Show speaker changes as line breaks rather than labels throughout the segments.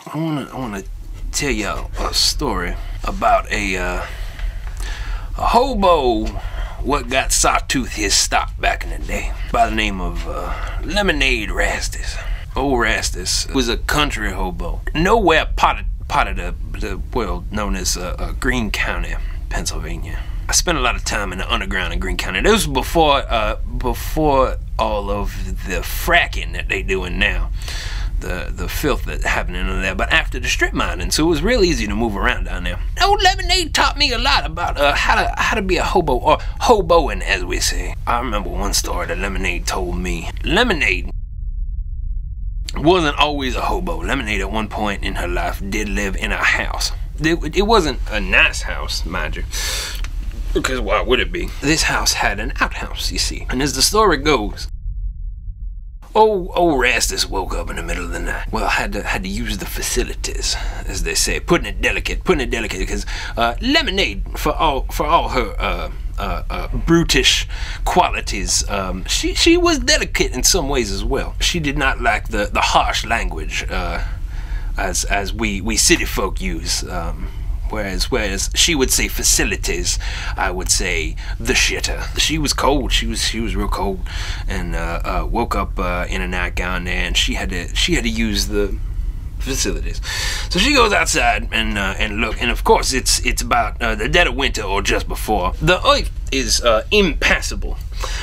I wanna tell y'all a story about a hobo what got Sawtooth his stop back in the day by the name of Lemonade Rastus. Old Rastus was a country hobo. Nowhere part of the world known as Greene County, Pennsylvania. I spent a lot of time in the underground in Greene County. This was before all of the fracking that they doing now. The filth that's happening in there, but after the strip mining, so it was real easy to move around down there. Old Lemonade taught me a lot about how to be a hobo, or hoboing as we say. I remember one story that Lemonade told me. Lemonade wasn't always a hobo. Lemonade at one point in her life did live in a house. It wasn't a nice house, mind you, because why would it be? This house had an outhouse, you see, and as the story goes, Old Rastus woke up in the middle of the night. Well, had to use the facilities, as they say, putting it delicate, because Lemonade, for all her brutish qualities, she was delicate in some ways as well. She did not like the harsh language as we city folk use. Whereas she would say facilities, I would say the shitter. She was cold. She was real cold, and woke up in a nightgown there, and she had to use the facilities. So she goes outside and look, and of course it's about the dead of winter or just before. The earth is impassable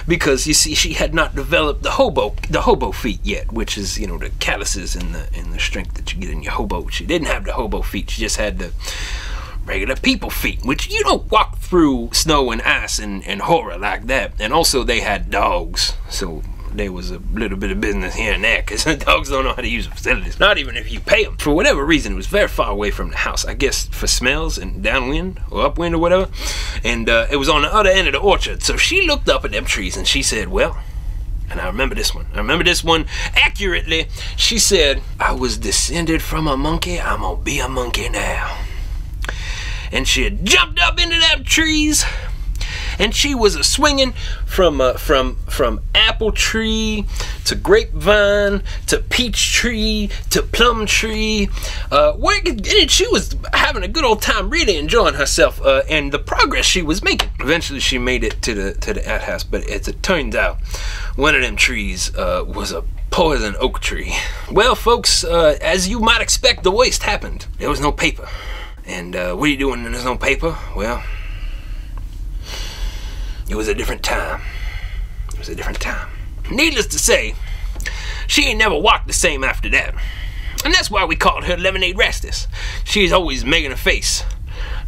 because you see she had not developed the hobo feet yet, which is, you know, the calluses and the strength that you get in your hobo. She didn't have the hobo feet. She just had the regular people feet, which you don't walk through snow and ice and horror like that. And also they had dogs, so there was a little bit of business here and there, because dogs don't know how to use the facilities, not even if you pay them. For whatever reason, it was very far away from the house, I guess for smells and downwind or upwind or whatever, and it was on the other end of the orchard. So she looked up at them trees and she said, well, and I remember this one accurately, she said, I was descended from a monkey, I'm gonna be a monkey now. And she had jumped up into them trees, and she was a swinging from apple tree to grapevine to peach tree to plum tree. She was having a good old time, really enjoying herself, and the progress she was making. Eventually, she made it to the outhouse, but as it turns out, one of them trees was a poison oak tree. Well, folks, as you might expect, the worst happened. There was no paper. And what are you doing when there's no paper? Well, it was a different time. It was a different time. Needless to say, she ain't never walked the same after that. And that's why we called her Lemonade Rastus. She's always making a face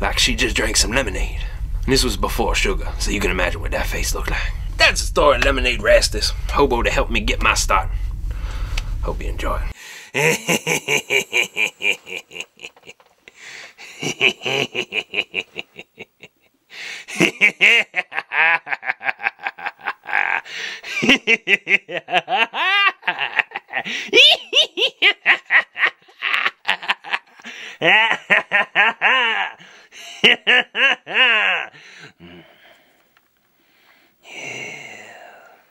like she just drank some lemonade. And this was before sugar, so you can imagine what that face looked like. That's the story of Lemonade Rastus, hobo to help me get my start. Hope you enjoy it.